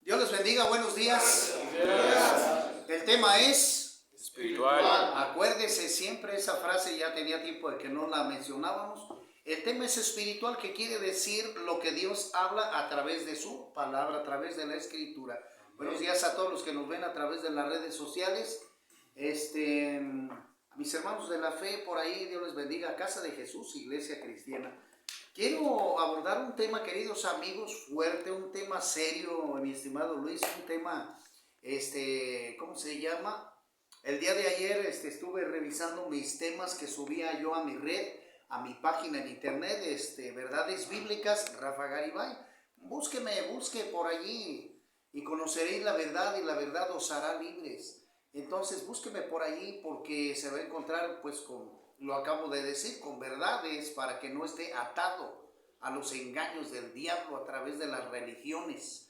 Dios les bendiga, buenos días. El tema es espiritual. Acuérdese siempre esa frase, ya tenía tiempo de que no la mencionábamos. El tema es espiritual, que quiere decir lo que Dios habla a través de su palabra, a través de la escritura. Buenos días a todos los que nos ven a través de las redes sociales. A mis hermanos de la fe por ahí, Dios les bendiga. Casa de Jesús, Iglesia Cristiana. Quiero abordar un tema, queridos amigos, fuerte, un tema serio, mi estimado Luis, un tema, ¿cómo se llama? El día de ayer estuve revisando mis temas que subía yo a mi red, a mi página en internet, Verdades Bíblicas, Rafa Garibay. Busque por allí y conoceréis la verdad y la verdad os hará libres. Entonces búsqueme por allí porque se va a encontrar pues con... Lo acabo de decir, con verdades, para que no esté atado a los engaños del diablo a través de las religiones.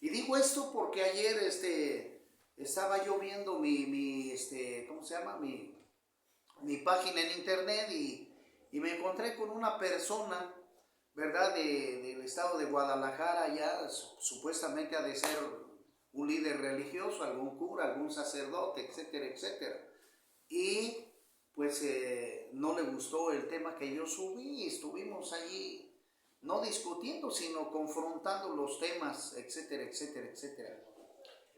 Y digo esto porque ayer estaba yo viendo ¿cómo se llama? Mi página en internet y me encontré con una persona, ¿verdad? Del estado de Guadalajara, ya supuestamente ha de ser un líder religioso, algún cura, algún sacerdote, etcétera, etcétera. Y pues no le gustó el tema que yo subí y estuvimos allí no discutiendo, sino confrontando los temas, etcétera, etcétera, etcétera.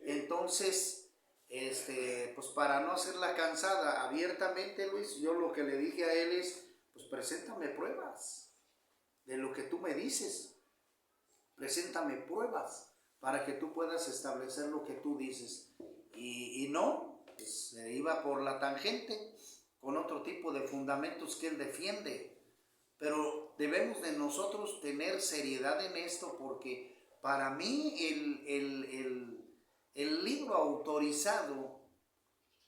Entonces, pues para no hacerla cansada abiertamente, Luis, yo lo que le dije a él es, pues preséntame pruebas de lo que tú me dices, preséntame pruebas para que tú puedas establecer lo que tú dices. Y no, pues se iba por la tangente, con otro tipo de fundamentos que él defiende. Pero debemos de nosotros tener seriedad en esto, porque para mí el libro autorizado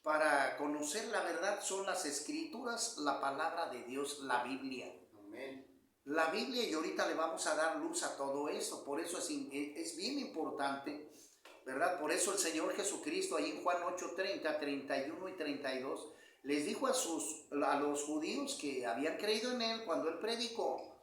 para conocer la verdad son las escrituras, la palabra de Dios, la Biblia. Amén. La Biblia, y ahorita le vamos a dar luz a todo eso, por eso es bien importante, ¿verdad? Por eso el Señor Jesucristo, ahí en Juan 8:30, 31 y 32, les dijo a los judíos que habían creído en Él cuando Él predicó,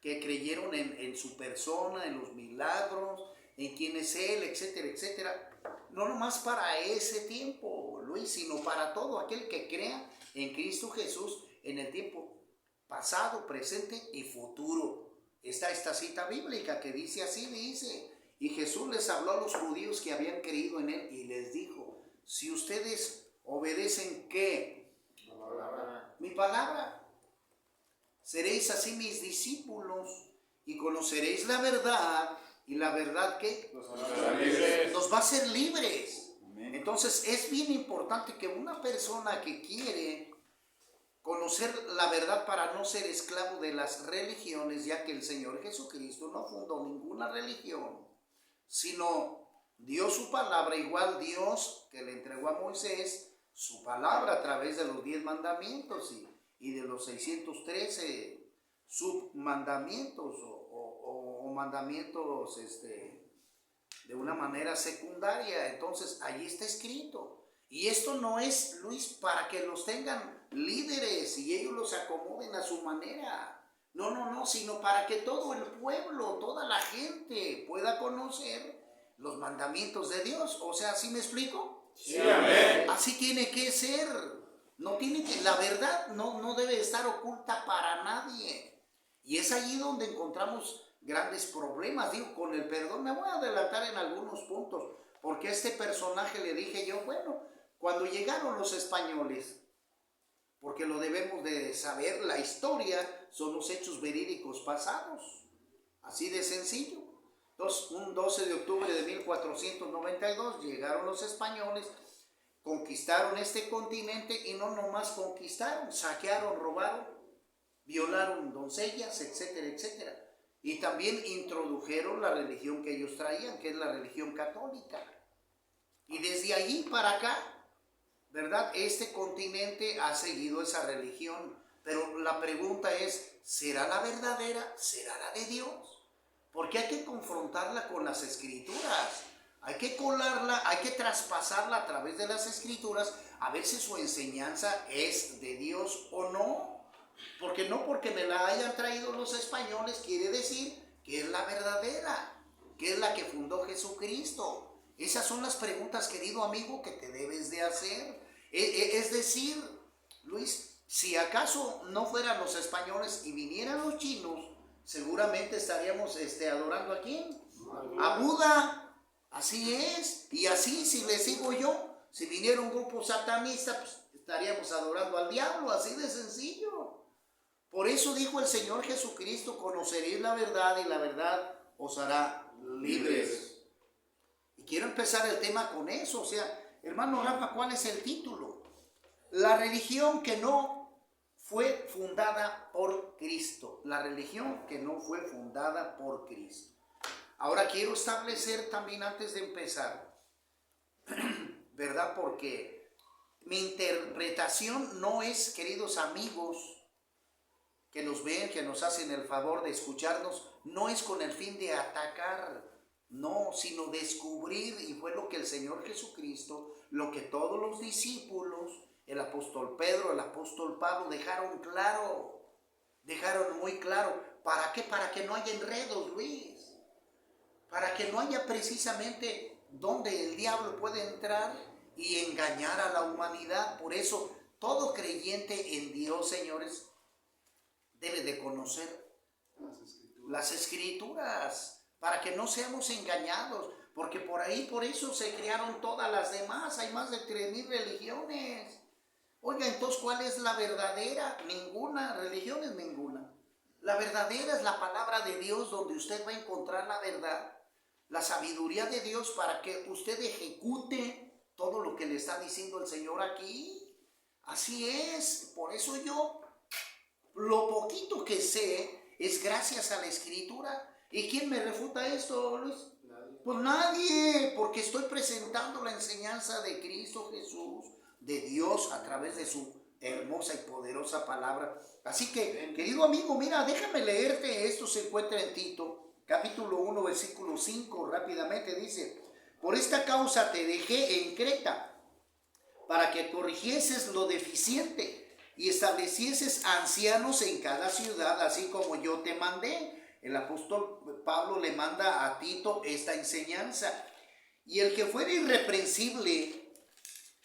que creyeron en su persona, en los milagros, en quién es Él, etcétera, etcétera. No nomás para ese tiempo, Luis, sino para todo aquel que crea en Cristo Jesús en el tiempo pasado, presente y futuro. Está esta cita bíblica que dice así, dice: y Jesús les habló a los judíos que habían creído en Él y les dijo: si ustedes obedecen, ¿qué? Mi palabra. Seréis así mis discípulos y conoceréis la verdad, y la verdad ¿qué? Nos va a hacer libres. Amén. Entonces es bien importante que una persona que quiere conocer la verdad para no ser esclavo de las religiones, ya que el Señor Jesucristo no fundó ninguna religión, sino dio su palabra, igual Dios que le entregó a Moisés su palabra a través de los 10 mandamientos y de los 613 submandamientos o mandamientos de una manera secundaria. Entonces allí está escrito. Y esto no es, Luis, para que los tengan líderes y ellos los acomoden a su manera. No, sino para que todo el pueblo, toda la gente pueda conocer los mandamientos de Dios. O sea, ¿sí me explico? Sí, amén. Así tiene que ser. No tiene que, la verdad no debe estar oculta para nadie. Y es allí donde encontramos grandes problemas. Digo, con el perdón, me voy a adelantar en algunos puntos, porque a este personaje le dije yo, bueno, cuando llegaron los españoles, porque lo debemos de saber, la historia son los hechos verídicos pasados, así de sencillo. Entonces, un 12 de octubre de 1492 llegaron los españoles, conquistaron este continente y no nomás conquistaron, saquearon, robaron, violaron doncellas, etcétera, etcétera. Y también introdujeron la religión que ellos traían, que es la religión católica. Y desde allí para acá, ¿verdad? Este continente ha seguido esa religión. Pero la pregunta es, ¿será la verdadera? ¿Será la de Dios? Porque hay que confrontarla con las escrituras. Hay que colarla, hay que traspasarla a través de las escrituras a ver si su enseñanza es de Dios o no. Porque no porque me la hayan traído los españoles quiere decir que es la verdadera. que es la que fundó Jesucristo? Esas son las preguntas, querido amigo, que te debes de hacer. Es decir, Luis, si acaso no fueran los españoles y vinieran los chinos, seguramente estaríamos adorando ¿a quién? A Buda. Así es. Y así, si le sigo yo, si viniera un grupo satanista, pues estaríamos adorando al diablo, así de sencillo. Por eso dijo el Señor Jesucristo: conoceréis la verdad y la verdad os hará libres. Y quiero empezar el tema con eso. O sea, hermano Rafa, ¿cuál es el título? La religión que no fue fundada por Cristo. La religión que no fue fundada por Cristo. Ahora quiero establecer también, antes de empezar, ¿verdad? Porque mi interpretación no es, queridos amigos, que nos ven, que nos hacen el favor de escucharnos, no es con el fin de atacar, no, sino descubrir, y fue lo que el Señor Jesucristo, lo que todos los discípulos, el apóstol Pedro, el apóstol Pablo, dejaron claro, dejaron muy claro. ¿Para qué? Para que no haya enredos, Luis, para que no haya precisamente donde el diablo puede entrar y engañar a la humanidad. Por eso, todo creyente en Dios, señores, debe de conocer las escrituras para que no seamos engañados, porque por eso se crearon todas las demás. Hay más de 3,000 religiones. Oiga, entonces, ¿cuál es la verdadera? Ninguna. Religión es ninguna. La verdadera es la palabra de Dios, donde usted va a encontrar la verdad, la sabiduría de Dios, para que usted ejecute todo lo que le está diciendo el Señor aquí. Así es. Por eso yo, lo poquito que sé es gracias a la Escritura. ¿Y quién me refuta esto, Luis? Nadie. Pues nadie, porque estoy presentando la enseñanza de Cristo Jesús, de Dios, a través de su hermosa y poderosa palabra. Así que, querido amigo, mira, déjame leerte. Esto se encuentra en Tito, capítulo 1, versículo 5, rápidamente dice: por esta causa te dejé en Creta, para que corrigieses lo deficiente y establecieses ancianos en cada ciudad, así como yo te mandé. El apóstol Pablo le manda a Tito esta enseñanza. Y el que fuere irreprensible,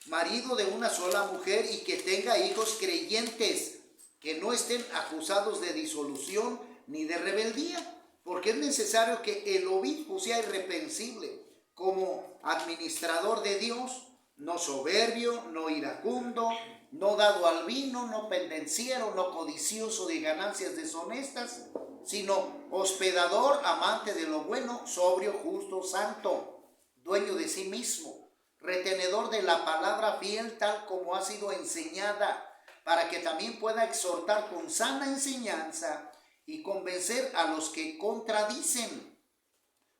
marido de una sola mujer, y que tenga hijos creyentes, que no estén acusados de disolución ni de rebeldía, porque es necesario que el obispo sea irreprensible como administrador de Dios, no soberbio, no iracundo, no dado al vino, no pendenciero, no codicioso de ganancias deshonestas, sino hospedador, amante de lo bueno, sobrio, justo, santo, dueño de sí mismo, retenedor de la palabra fiel tal como ha sido enseñada, para que también pueda exhortar con sana enseñanza y convencer a los que contradicen.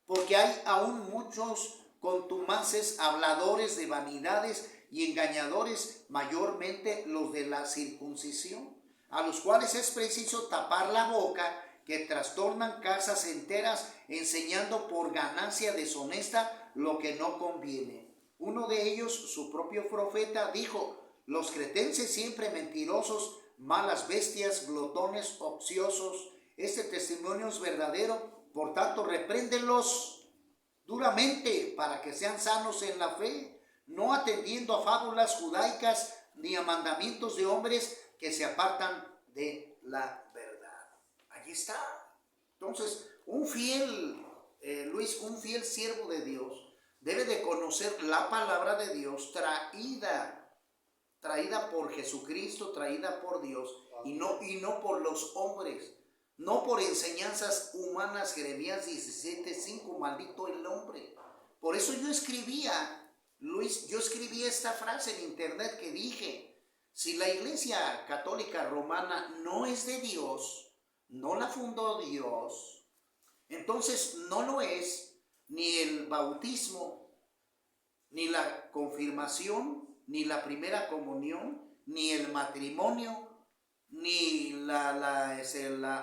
Porque hay aún muchos contumaces, habladores de vanidades y engañadores, mayormente los de la circuncisión, a los cuales es preciso tapar la boca, que trastornan casas enteras, enseñando por ganancia deshonesta lo que no conviene. Uno de ellos, su propio profeta, dijo: los cretenses siempre mentirosos, malas bestias, glotones, ociosos. Este testimonio es verdadero, por tanto repréndelos duramente para que sean sanos en la fe, no atendiendo a fábulas judaicas ni a mandamientos de hombres que se apartan de la verdad. Allí está. Entonces, un fiel, Luis, un fiel siervo de Dios debe de conocer la palabra de Dios traída por Jesucristo, traída por Dios, y no por los hombres, no por enseñanzas humanas. Jeremías 17:5, maldito el hombre. Por eso yo escribía, Luis, esta frase en internet que dije: si la Iglesia Católica Romana no es de Dios, no la fundó Dios, entonces no lo es ni el bautismo, ni la confirmación, ni la primera comunión, ni el matrimonio, ni la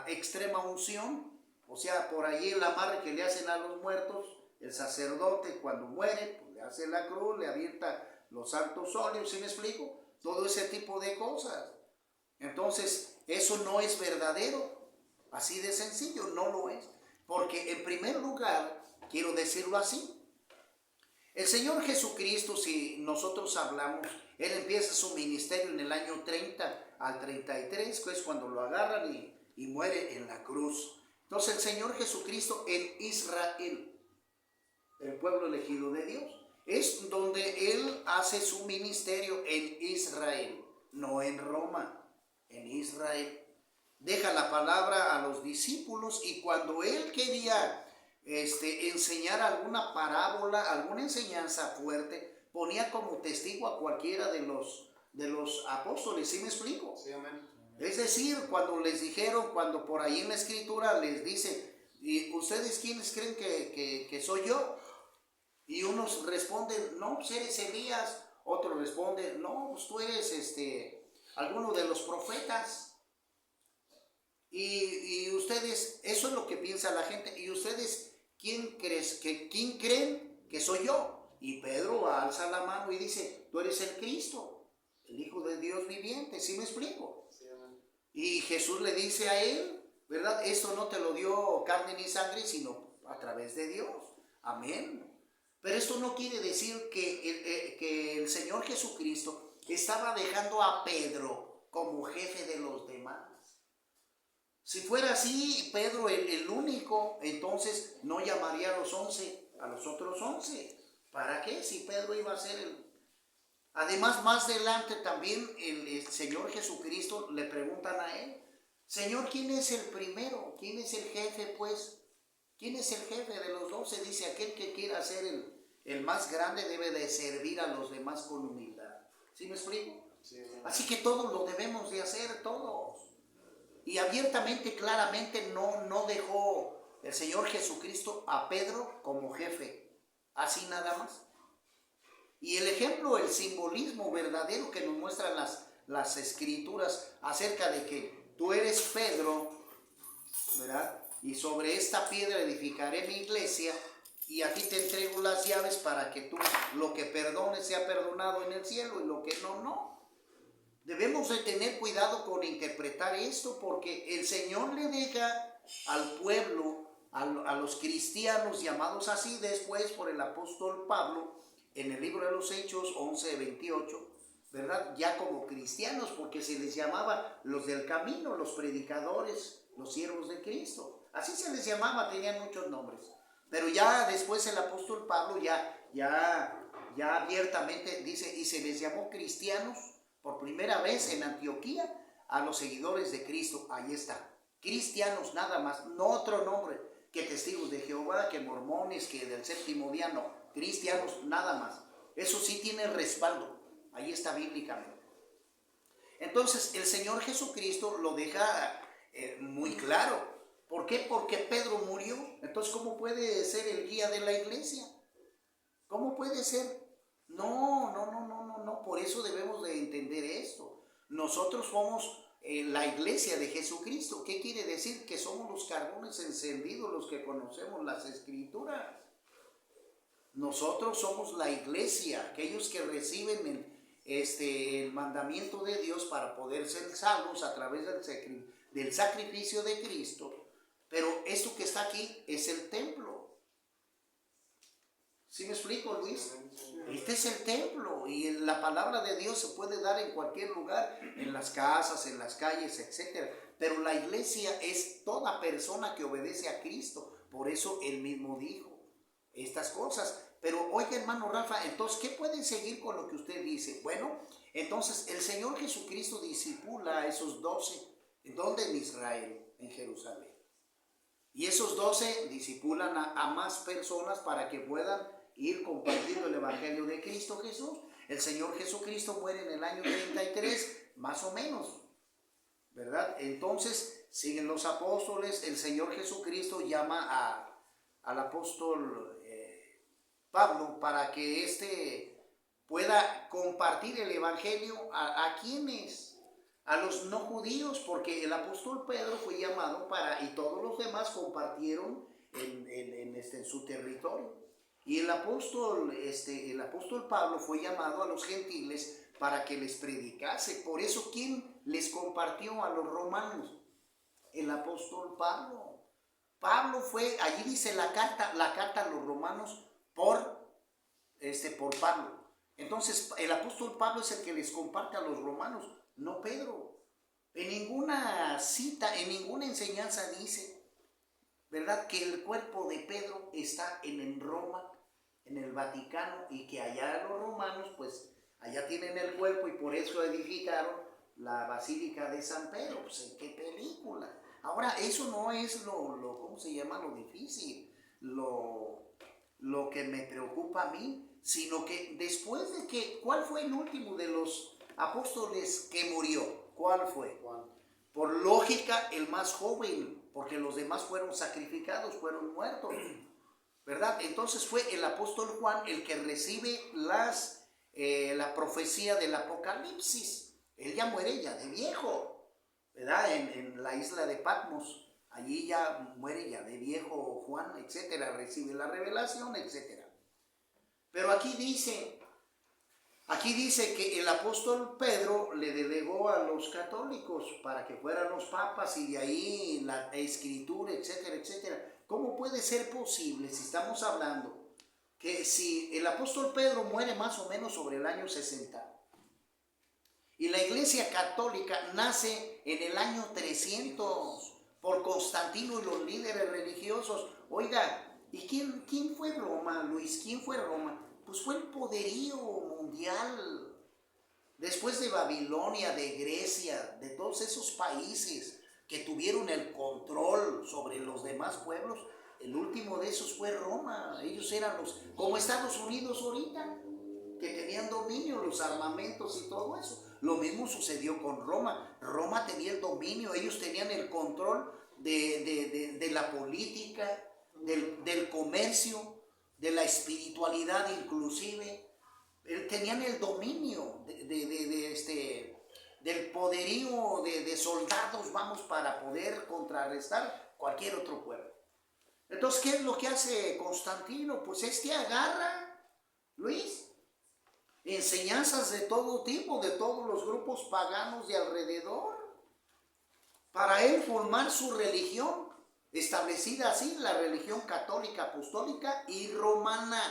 extrema unción. O sea, por ahí el amarre que le hacen a los muertos, el sacerdote cuando muere, pues le hace la cruz, le avienta los santos óleos, ¿sí me explico? Todo ese tipo de cosas. Entonces, eso no es verdadero, así de sencillo, no lo es. Porque en primer lugar, quiero decirlo así. El Señor Jesucristo, si nosotros hablamos, Él empieza su ministerio en el año 30 al 33, que es cuando lo agarran y muere en la cruz. Entonces el Señor Jesucristo en Israel, el pueblo elegido de Dios, es donde Él hace su ministerio en Israel, no en Roma, en Israel. Deja la palabra a los discípulos y cuando Él quería enseñar alguna parábola, alguna enseñanza fuerte, ponía como testigo a cualquiera de los apóstoles. ¿Sí me explico? Sí, amén. Es decir, cuando les dijeron, cuando por ahí en la escritura les dice, ¿y ustedes quiénes creen que soy yo? Y unos responden, no, pues eres Elías. Otros responden, no, pues tú eres alguno de los profetas. Y ustedes, eso es lo que piensa la gente. Y ustedes, ¿quién creen que soy yo? Y Pedro alza la mano y dice, tú eres el Cristo, el Hijo de Dios viviente. ¿Sí me explico? Sí, amén. Y Jesús le dice a él, ¿verdad? Esto no te lo dio carne ni sangre, sino a través de Dios. Amén. Pero esto no quiere decir que el Señor Jesucristo estaba dejando a Pedro como jefe de los demás. Si fuera así, Pedro el único, entonces no llamaría a los 11, a los otros 11. ¿Para qué? Si Pedro iba a ser el... Además, más adelante también el Señor Jesucristo le preguntan a él, Señor, ¿quién es el primero? ¿Quién es el jefe, pues? ¿Quién es el jefe de los 12? Dice, aquel que quiera ser el más grande debe de servir a los demás con humildad. ¿Sí me explico? Sí, así que todos lo debemos de hacer, todos. Y abiertamente, claramente, no dejó el Señor Jesucristo a Pedro como jefe. Así nada más. Y el ejemplo, el simbolismo verdadero que nos muestran las escrituras acerca de que tú eres Pedro, ¿verdad? Y sobre esta piedra edificaré mi iglesia y aquí te entrego las llaves para que tú lo que perdones sea perdonado en el cielo y lo que no, no. Debemos de tener cuidado con interpretar esto porque el Señor le deja al pueblo, a los cristianos llamados así después por el apóstol Pablo en el libro de los Hechos 11:28, ¿verdad? Ya como cristianos, porque se les llamaba los del camino, los predicadores, los siervos de Cristo. Así se les llamaba, tenían muchos nombres. Pero ya después el apóstol Pablo ya abiertamente dice, y se les llamó cristianos por primera vez en Antioquía a los seguidores de Cristo. Ahí está, cristianos nada más, no otro nombre, que testigos de Jehová, que mormones, que del séptimo día, no, cristianos nada más. Eso sí tiene respaldo, ahí está bíblicamente. Entonces el Señor Jesucristo lo deja muy claro. ¿Por qué? Porque Pedro murió. Entonces, ¿cómo puede ser el guía de la iglesia? ¿Cómo puede ser? No. Por eso debemos de entender esto. Nosotros somos la iglesia de Jesucristo. ¿Qué quiere decir? Que somos los carbones encendidos, los que conocemos las escrituras. Nosotros somos la iglesia, aquellos que reciben el mandamiento de Dios para poder ser salvos a través del sacrificio de Cristo. Pero esto que está aquí es el templo. ¿Sí me explico, Luis? Este es el templo y la palabra de Dios se puede dar en cualquier lugar, en las casas, en las calles, etc. Pero la iglesia es toda persona que obedece a Cristo. Por eso Él mismo dijo estas cosas. Pero oiga, hermano Rafa, entonces, ¿qué puede seguir con lo que usted dice? Bueno, entonces el Señor Jesucristo discipula a esos 12. ¿En dónde? En Israel, en Jerusalén. Y esos 12 discipulan a más personas para que puedan ir compartiendo el Evangelio de Cristo Jesús. El Señor Jesucristo muere en el año 33, más o menos, ¿verdad? Entonces siguen los apóstoles. El Señor Jesucristo llama al apóstol Pablo para que pueda compartir el Evangelio a quienes, a los no judíos, porque el apóstol Pedro fue llamado y todos los demás compartieron en su territorio. Y el apóstol Pablo fue llamado a los gentiles para que les predicase. Por eso, ¿quién les compartió a los romanos? El apóstol Pablo. Pablo fue, allí dice la carta a los romanos por Pablo. Entonces el apóstol Pablo es el que les comparte a los romanos, no Pedro. En ninguna cita, en ninguna enseñanza dice, ¿verdad?, que el cuerpo de Pedro está en Roma, en el Vaticano, y que allá los romanos, pues allá tienen el cuerpo y por eso edificaron la Basílica de San Pedro. Pues ¿en qué película? Ahora, eso no es ¿cómo se llama? Lo difícil, lo que me preocupa a mí, sino que después de que, ¿cuál fue el último de los apóstoles que murió? ¿Cuál fue? Juan. Por lógica, el más joven, porque los demás fueron sacrificados, fueron muertos, ¿verdad? Entonces fue el apóstol Juan el que recibe la profecía del Apocalipsis. Él ya muere ya de viejo, ¿verdad? En la isla de Patmos, allí ya muere ya de viejo Juan, etcétera, recibe la revelación, etcétera. Pero aquí dice que el apóstol Pedro le delegó a los católicos para que fueran los papas, y de ahí la escritura, etcétera, etcétera. ¿Cómo puede ser posible, si estamos hablando que si el apóstol Pedro muere más o menos sobre el año 60 y la iglesia católica nace en el año 300 por Constantino y los líderes religiosos? Oiga, ¿y quién fue Roma, Luis? ¿Quién fue Roma? Pues fue el poderío mundial. Después de Babilonia, de Grecia, de todos esos países que tuvieron el control sobre los demás pueblos, el último de esos fue Roma. Ellos eran como Estados Unidos ahorita, que tenían dominio, los armamentos y todo eso. Lo mismo sucedió con Roma. Roma tenía el dominio, ellos tenían el control de la política, del comercio, de la espiritualidad inclusive. Tenían el dominio del poderío de soldados, vamos, para poder contrarrestar cualquier otro pueblo. Entonces, ¿qué es lo que hace Constantino? Pues agarra, Luis, enseñanzas de todo tipo, de todos los grupos paganos de alrededor, para él formar su religión, establecida así, la religión católica, apostólica y romana.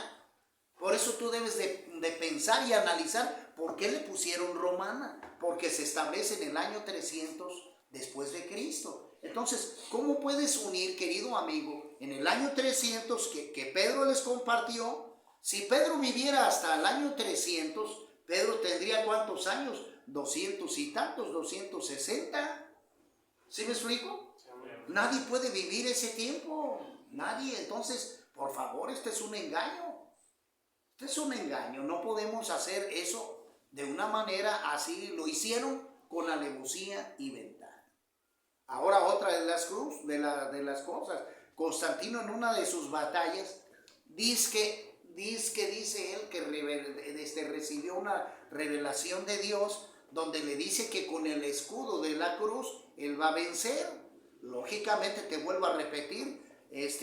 Por eso tú debes de pensar y analizar por qué le pusieron romana, porque se establece en el año 300 después de Cristo. Entonces, ¿cómo puedes unir, querido amigo, en el año 300 que Pedro les compartió? Si Pedro viviera hasta el año 300, Pedro tendría ¿cuántos años? 200 y tantos, 260. ¿Sí me explico? Nadie puede vivir ese tiempo, nadie. Entonces, por favor, este es un engaño. Este es un engaño, no podemos hacer eso de una manera así. Lo hicieron con alevosía y ventaja. Ahora otra de las cosas, Constantino en una de sus batallas dice él que recibió una revelación de Dios donde le dice que con el escudo de la cruz él va a vencer. Lógicamente, te vuelvo a repetir, es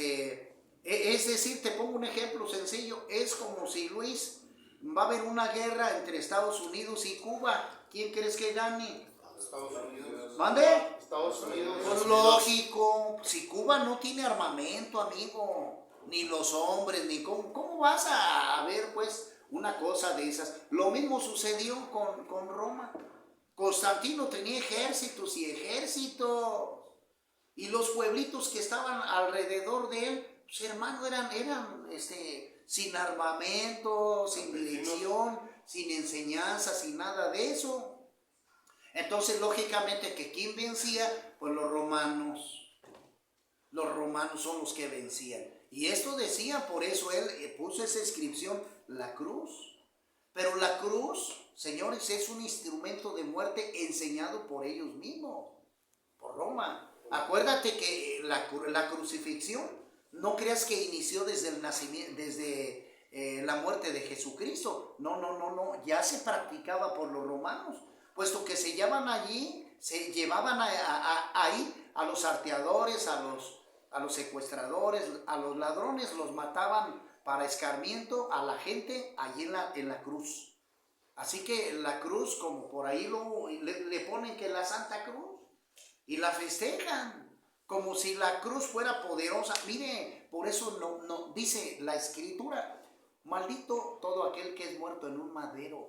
decir, te pongo un ejemplo sencillo. Es como si, Luis, va a haber una guerra entre Estados Unidos y Cuba. ¿Quién crees que gane? Estados Unidos. ¿Mande? Estados Unidos. Pues lógico, si Cuba no tiene armamento, amigo, ni los hombres, ni ¿cómo vas a ver pues una cosa de esas? Lo mismo sucedió con Roma. Constantino tenía ejércitos y ejércitos, y los pueblitos que estaban alrededor de él, pues hermano, eran sin armamento, sin dirección, sin enseñanza, sin nada de eso. Entonces, lógicamente, que ¿quién vencía? Pues los romanos. Los romanos son los que vencían. Y esto decía, por eso él puso esa inscripción, la cruz. Pero la cruz, señores, es un instrumento de muerte enseñado por ellos mismos, por Roma. Acuérdate que la crucifixión, no creas que inició desde el nacimiento, desde la muerte de Jesucristo. No, ya se practicaba por los romanos, puesto que se llevaban ahí a los salteadores, a los secuestradores, a los ladrones, los mataban para escarmiento a la gente allí en la cruz. Así que la cruz, como por ahí le ponen que la Santa Cruz, y la festejan. como si la cruz fuera poderosa. Mire, por eso no dice la Escritura, maldito todo aquel que es muerto en un madero.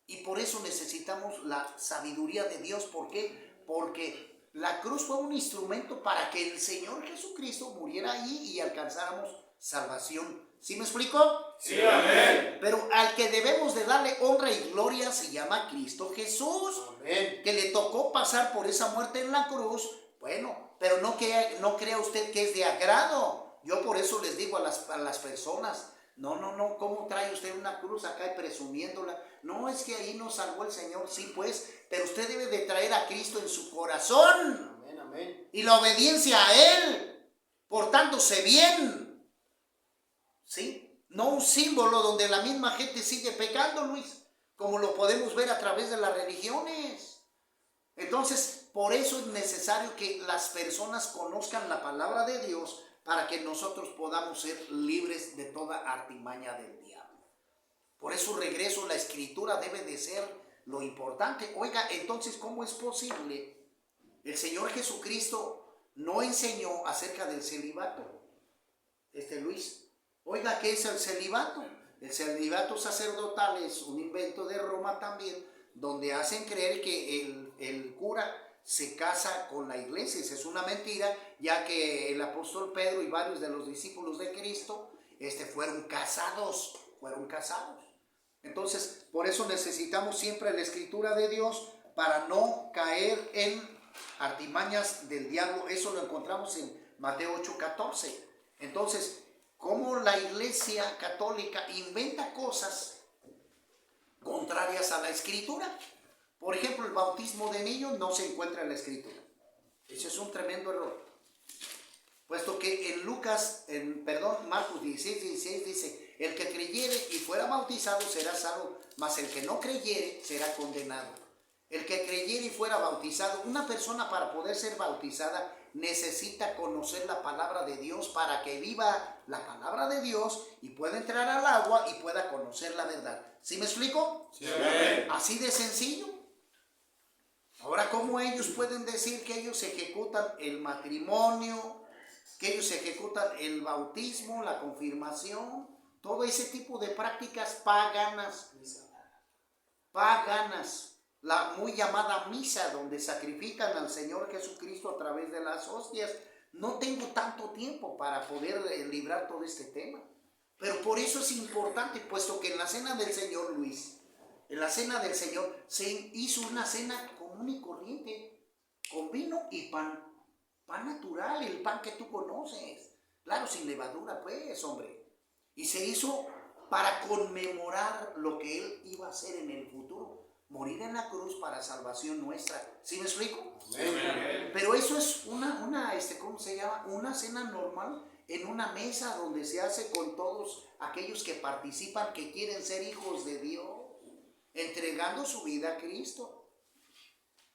Y por eso necesitamos la sabiduría de Dios. ¿Por qué? Porque la cruz fue un instrumento para que el Señor Jesucristo muriera allí y alcanzáramos salvación. ¿Sí me explico? Sí, amén. Pero al que debemos de darle honra y gloria se llama Cristo Jesús. Amén. Que le tocó pasar por esa muerte en la cruz. Bueno, pero no crea usted que es de agrado. Yo por eso les digo a las personas, no, ¿cómo trae usted una cruz acá y presumiéndola? No, es que ahí nos salvó el Señor, sí pues, pero usted debe de traer a Cristo en su corazón. Amén, amén. Y la obediencia a Él, portándose bien. ¿Sí? No un símbolo donde la misma gente sigue pecando, Luis, como lo podemos ver a través de las religiones. Entonces, por eso es necesario que las personas conozcan la palabra de Dios para que nosotros podamos ser libres de toda artimaña del diablo. Por eso regreso, la Escritura debe de ser lo importante. Oiga, entonces, ¿cómo es posible? El Señor Jesucristo no enseñó acerca del celibato. Luis, oiga, ¿qué es el celibato? El celibato sacerdotal es un invento de Roma también, donde hacen creer que el cura se casa con la iglesia. Esa es una mentira, ya que el apóstol Pedro y varios de los discípulos de Cristo fueron casados. Entonces, por eso necesitamos siempre la Escritura de Dios para no caer en artimañas del diablo. Eso lo encontramos en Mateo 8:14. Entonces, ¿cómo la Iglesia Católica inventa cosas contrarias a la Escritura? Por ejemplo, el bautismo de niños no se encuentra en la Escritura. Ese es un tremendo error. Puesto que en Marcos 16 dice, el que creyere y fuera bautizado será salvo, mas el que no creyere será condenado. El que creyere y fuera bautizado, una persona para poder ser bautizada necesita conocer la palabra de Dios para que viva la palabra de Dios y pueda entrar al agua y pueda conocer la verdad. ¿Sí me explico? Sí, amén. Así de sencillo. Ahora, ¿cómo ellos pueden decir que ellos ejecutan el matrimonio, que ellos ejecutan el bautismo, la confirmación, todo ese tipo de prácticas paganas, la muy llamada misa, donde sacrifican al Señor Jesucristo a través de las hostias? No tengo tanto tiempo para poder librar todo este tema, pero por eso es importante, puesto que en la cena del Señor, Luis, en la cena del Señor se hizo una cena común y corriente, con vino y pan natural, el pan que tú conoces, claro, sin levadura, pues, hombre. Y se hizo para conmemorar lo que Él iba a hacer en el futuro, morir en la cruz para salvación nuestra. ¿Sí me explico? Amén. Pero eso es ¿cómo se llama? Una cena normal en una mesa donde se hace con todos aquellos que participan, que quieren ser hijos de Dios, entregando su vida a Cristo.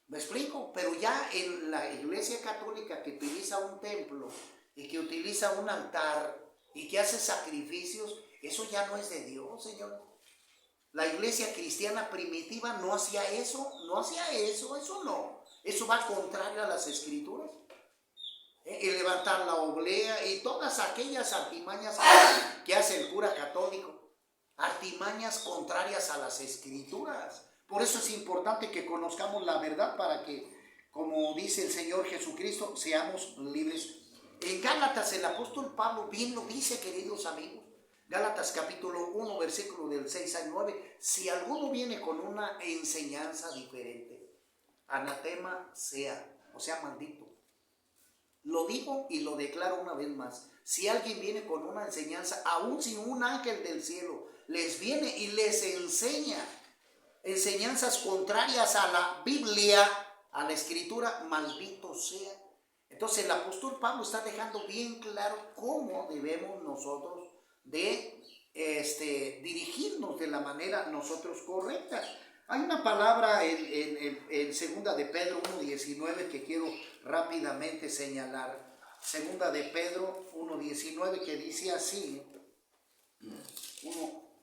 ¿Me explico? Pero ya en la Iglesia Católica, que utiliza un templo y que utiliza un altar y que hace sacrificios, eso ya no es de Dios, Señor. La Iglesia cristiana primitiva no hacía eso, eso no. Eso va contrario a las Escrituras. Y levantar la oblea y todas aquellas artimañas que hace el cura católico, artimañas contrarias a las Escrituras. Por eso es importante que conozcamos la verdad para que, como dice el Señor Jesucristo, seamos libres. En Gálatas el apóstol Pablo bien lo dice, queridos amigos. Gálatas capítulo 1, versículo del 6 al 9. Si alguno viene con una enseñanza diferente, anatema sea, o sea, maldito. Lo digo y lo declaro una vez más. Si alguien viene con una enseñanza, aún si un ángel del cielo les viene y les enseña enseñanzas contrarias a la Biblia, a la Escritura, maldito sea. Entonces el apóstol Pablo está dejando bien claro cómo debemos nosotros de dirigirnos de la manera nosotros correcta. Hay una palabra en segunda de Pedro 1:19 que quiero rápidamente señalar. Segunda de Pedro 1:19 que dice así,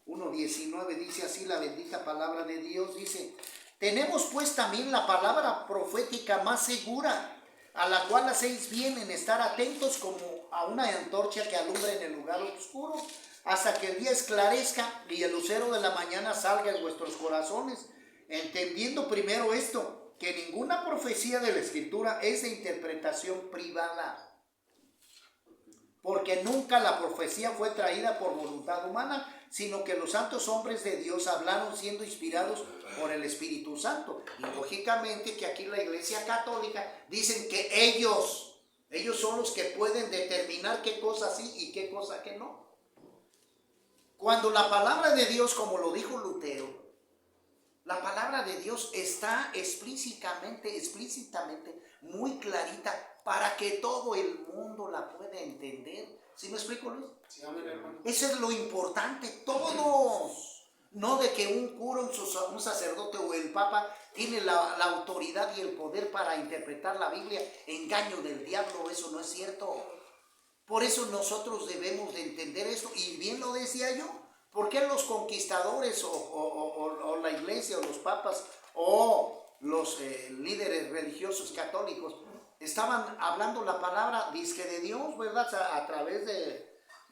1:19 dice así la bendita palabra de Dios, dice: tenemos pues también la palabra profética más segura, a la cual hacéis bien en estar atentos como a una antorcha que alumbra en el lugar oscuro, hasta que el día esclarezca y el lucero de la mañana salga en vuestros corazones, entendiendo primero esto, que ninguna profecía de la Escritura es de interpretación privada, porque nunca la profecía fue traída por voluntad humana, sino que los santos hombres de Dios hablaron siendo inspirados por el Espíritu Santo. Y lógicamente que aquí la Iglesia Católica dicen que ellos son los que pueden determinar qué cosa sí y qué cosa que no. Cuando la palabra de Dios, como lo dijo Lutero, la palabra de Dios está explícitamente muy clarita para que todo el mundo la pueda entender. ¿Sí me explico, Luis? Sí, amén, hermano. Eso es lo importante, todos. No de que un cura, un sacerdote o el papa tiene la autoridad y el poder para interpretar la Biblia. Engaño del diablo, eso no es cierto. Por eso nosotros debemos de entender esto. Y bien lo decía yo, ¿por qué los conquistadores o la iglesia o los papas o los líderes religiosos católicos estaban hablando la palabra disque de Dios, ¿verdad? A través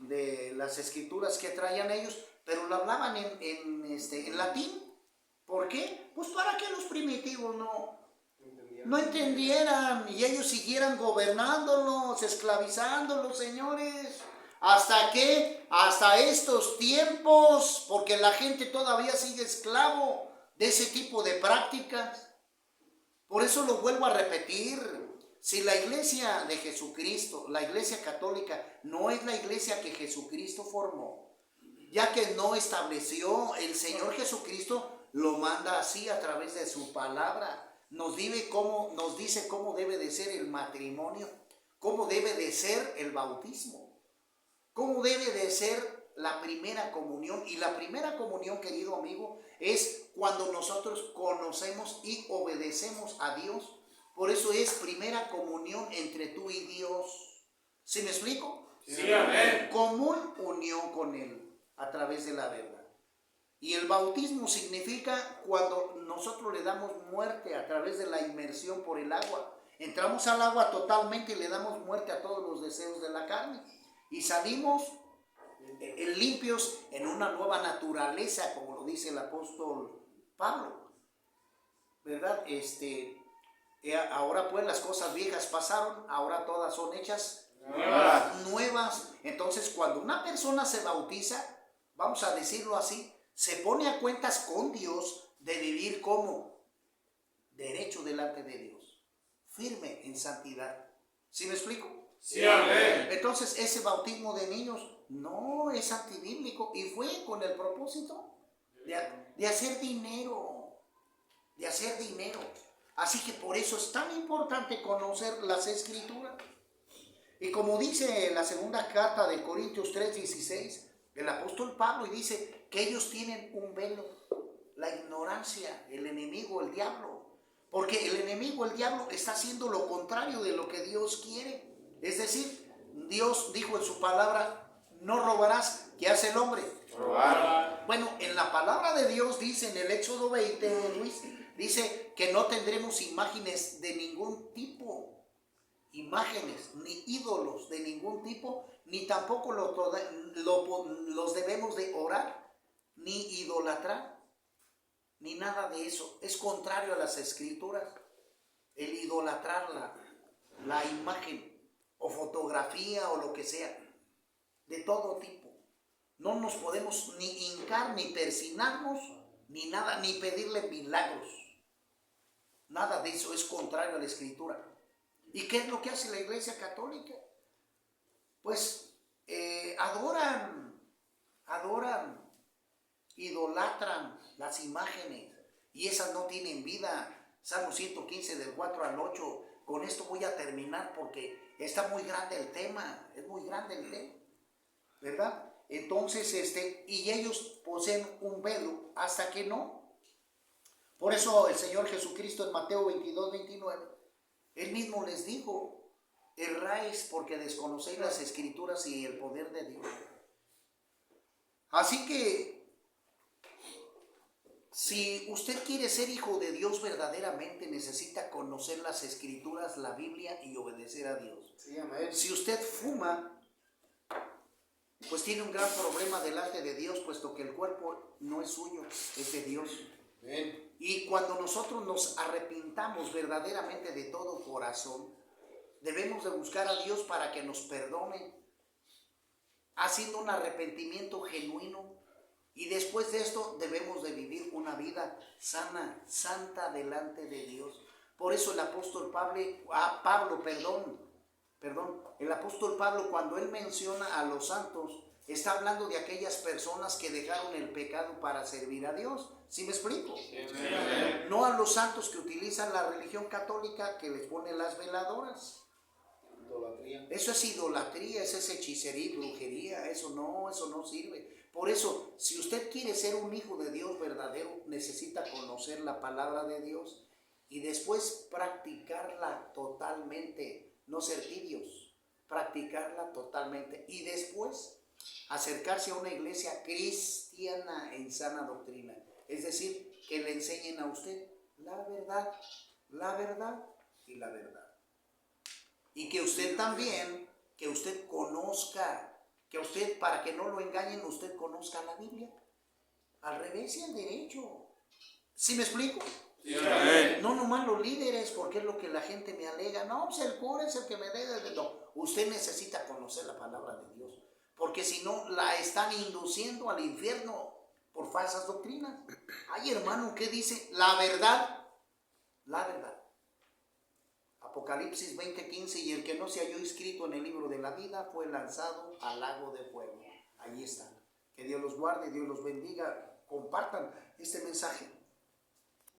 de las escrituras que traían ellos, pero lo hablaban en latín. ¿Por qué? Pues para que los primitivos no entendieran y ellos siguieran gobernándolos, esclavizándolos, señores. ¿Hasta qué? Hasta estos tiempos, porque la gente todavía sigue esclavo de ese tipo de prácticas. Por eso lo vuelvo a repetir. Si la iglesia de Jesucristo, la iglesia católica, no es la iglesia que Jesucristo formó, ya que no estableció el Señor Jesucristo, lo manda así a través de su palabra. Nos dice cómo debe de ser el matrimonio, cómo debe de ser el bautismo, cómo debe de ser la primera comunión. Y la primera comunión, querido amigo, es cuando nosotros conocemos y obedecemos a Dios. Por eso es primera comunión entre tú y Dios. ¿Sí me explico? Sí, amén. Común unión con Él a través de la verdad. Y el bautismo significa cuando nosotros le damos muerte a través de la inmersión por el agua. Entramos al agua totalmente y le damos muerte a todos los deseos de la carne. Y salimos limpios en una nueva naturaleza, como lo dice el apóstol Pablo. ¿Verdad? Ahora pues las cosas viejas pasaron, ahora todas son hechas nuevas. Entonces cuando una persona se bautiza, vamos a decirlo así, se pone a cuentas con Dios de vivir como derecho delante de Dios, firme en santidad. ¿Sí me explico? Sí, amén. Entonces ese bautismo de niños no es antibíblico y fue con el propósito de hacer dinero, Así que por eso es tan importante conocer las Escrituras. Y como dice la segunda carta de Corintios 3:16, el apóstol Pablo, y dice que ellos tienen un velo, la ignorancia, el enemigo, el diablo. Porque el enemigo, el diablo, está haciendo lo contrario de lo que Dios quiere. Es decir, Dios dijo en su palabra, no robarás. ¿Qué hace el hombre? Robar. Bueno, en la palabra de Dios dice en el Éxodo 20, Luis, dice que no tendremos imágenes de ningún tipo. Imágenes, ni ídolos de ningún tipo, ni tampoco los debemos de orar, ni idolatrar, ni nada de eso. Es contrario a las Escrituras el idolatrar la imagen o fotografía o lo que sea, de todo tipo. No nos podemos ni hincar, ni persignarnos, ni nada, ni pedirle milagros. Nada de eso, es contrario a la Escritura. ¿Y qué es lo que hace la Iglesia Católica? Pues adoran, idolatran las imágenes y esas no tienen vida. Salmo 115 del 4 al 8. Con esto voy a terminar porque está muy grande el tema, es muy grande el tema, ¿verdad? Entonces, y ellos poseen un velo hasta que no. Por eso el Señor Jesucristo en Mateo 22:29, Él mismo les dijo, erráis porque desconocéis las Escrituras y el poder de Dios. Así que Si usted quiere ser hijo de Dios verdaderamente, necesita conocer las Escrituras, la Biblia y obedecer a Dios. Sí, amén. Si usted fuma, pues tiene un gran problema delante de Dios, puesto que el cuerpo no es suyo, es de Dios. Amén. Y cuando nosotros nos arrepintamos verdaderamente de todo corazón, debemos de buscar a Dios para que nos perdone, haciendo un arrepentimiento genuino. Y después de esto debemos de vivir una vida sana, santa delante de Dios. Por eso el apóstol el apóstol Pablo, cuando él menciona a los santos, está hablando de aquellas personas que dejaron el pecado para servir a Dios. ¿Sí me explico? Amén. No a los santos que utilizan la religión católica, que les pone las veladoras. Idolatría. Eso es idolatría, eso es hechicería, brujería, eso no sirve. Por eso, si usted quiere ser un hijo de Dios verdadero, necesita conocer la palabra de Dios y después practicarla totalmente, no ser tibios, practicarla totalmente y después acercarse a una iglesia cristiana en sana doctrina. Es decir, que le enseñen a usted la verdad y la verdad. Y que usted también, que usted conozca, que usted, para que no lo engañen, usted conozca la Biblia. Al revés y al derecho. ¿Sí me explico? Sí, amén. No nomás los líderes, porque es lo que la gente me alega. No, pues el cura es el que me debe. No, usted necesita conocer la palabra de Dios. Porque si no, la están induciendo al infierno por falsas doctrinas. Ay, hermano, ¿qué dice? La verdad. La verdad. Apocalipsis 20:15, y el que no se halló inscrito en el libro de la vida fue lanzado al lago de fuego. Allí está. Que Dios los guarde, Dios los bendiga. Compartan este mensaje.